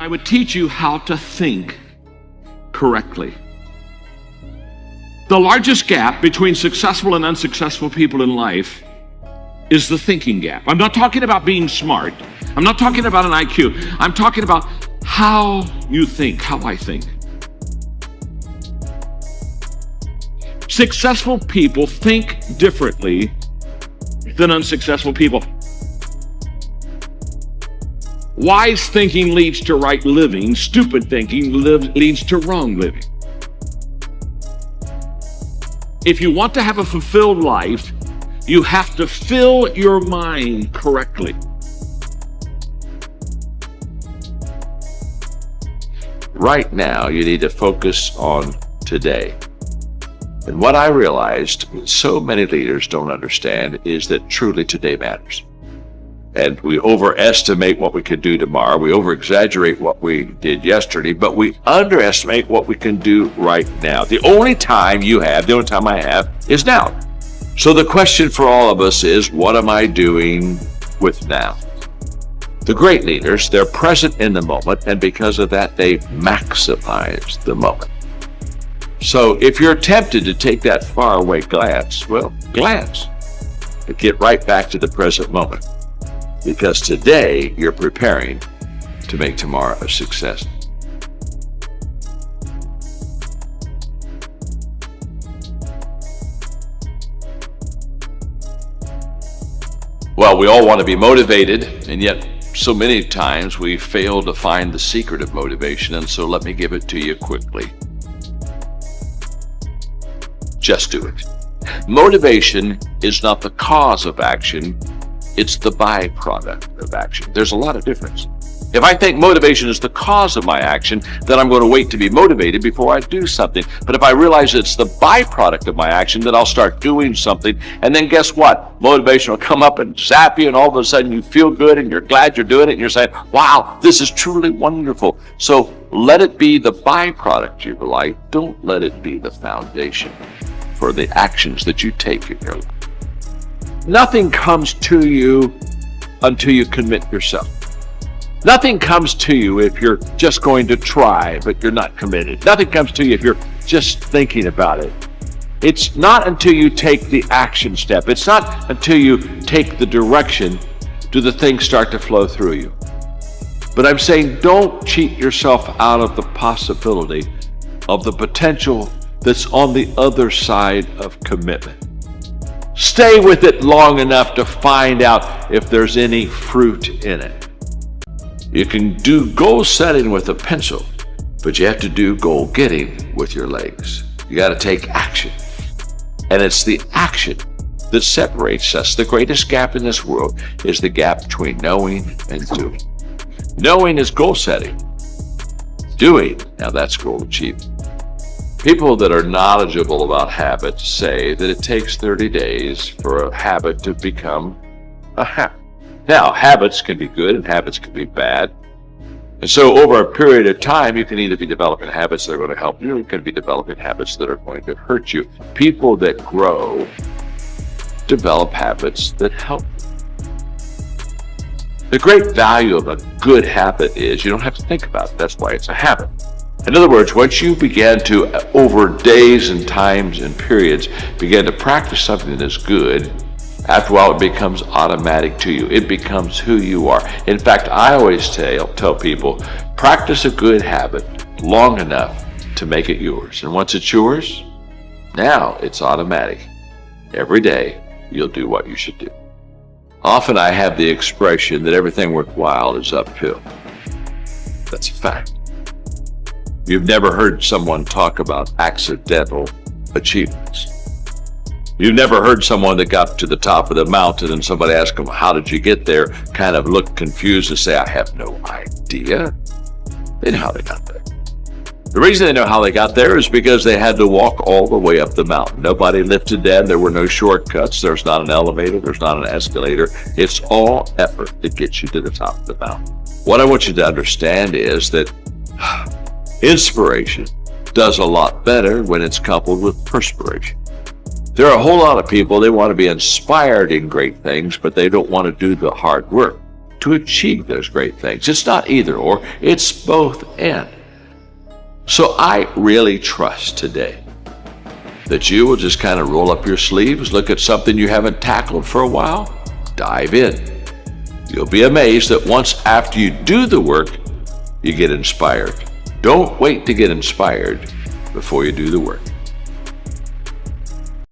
I would teach you how to think correctly. The largest gap between successful and unsuccessful people in life is the thinking gap. I'm not talking about being smart. I'm not talking about an IQ. I'm talking about how you think, how I think. Successful people think differently than unsuccessful people. Wise thinking leads to right living. Stupid thinking leads to wrong living. If you want to have a fulfilled life, you have to fill your mind correctly. Right now, you need to focus on today. And what I realized, so many leaders don't understand, is that truly today matters. And we overestimate what we can do tomorrow. We over-exaggerate what we did yesterday, but we underestimate what we can do right now. The only time I have is now. So the question for all of us is, what am I doing with now? The great leaders, they're present in the moment, and because of that, they maximize the moment. So if you're tempted to take that faraway glance, well, glance, but get right back to the present moment. Because today, you're preparing to make tomorrow a success. Well, we all want to be motivated, and yet so many times we fail to find the secret of motivation, and so let me give it to you quickly. Just do it. Motivation is not the cause of action, it's the byproduct of action. There's a lot of difference. If I think motivation is the cause of my action, then I'm going to wait to be motivated before I do something. But if I realize it's the byproduct of my action, then I'll start doing something. And then guess what? Motivation will come up and zap you, and all of a sudden you feel good and you're glad you're doing it, and you're saying, wow, this is truly wonderful. So let it be the byproduct of your life. Don't let it be the foundation for the actions that you take in your life. Nothing comes to you until you commit yourself. Nothing comes to you if you're just going to try, but you're not committed. Nothing comes to you if you're just thinking about it. It's not until you take the action step. It's not until you take the direction do the things start to flow through you. But I'm saying don't cheat yourself out of the possibility of the potential that's on the other side of commitment. Stay with it long enough to find out if there's any fruit in it. You can do goal setting with a pencil, but you have to do goal getting with your legs. You got to take action. And it's the action that separates us. The greatest gap in this world is the gap between knowing and doing. Knowing is goal setting. Doing, now that's goal achievement. People that are knowledgeable about habits say that it takes 30 days for a habit to become a habit. Now, habits can be good and habits can be bad. And so over a period of time, you can either be developing habits that are going to help you, or you can be developing habits that are going to hurt you. People that grow develop habits that help. The great value of a good habit is you don't have to think about it. That's why it's a habit. In other words, once you begin to, over days and times and periods, begin to practice something that is good, after a while it becomes automatic to you. It becomes who you are. In fact, I always tell people, practice a good habit long enough to make it yours. And once it's yours, now it's automatic. Every day, you'll do what you should do. Often I have the expression that everything worthwhile is uphill. That's a fact. You've never heard someone talk about accidental achievements. You've never heard someone that got to the top of the mountain and somebody asked them, how did you get there? Kind of look confused and say, I have no idea. They know how they got there. The reason they know how they got there is because they had to walk all the way up the mountain. Nobody lifted them. There were no shortcuts. There's not an elevator. There's not an escalator. It's all effort that gets you to the top of the mountain. What I want you to understand is that inspiration does a lot better when it's coupled with perspiration. There are a whole lot of people, they want to be inspired in great things, but they don't want to do the hard work to achieve those great things. It's not either or, it's both and. So I really trust today that you will just kind of roll up your sleeves, look at something you haven't tackled for a while, dive in. You'll be amazed that once after you do the work, you get inspired. Don't wait to get inspired before you do the work.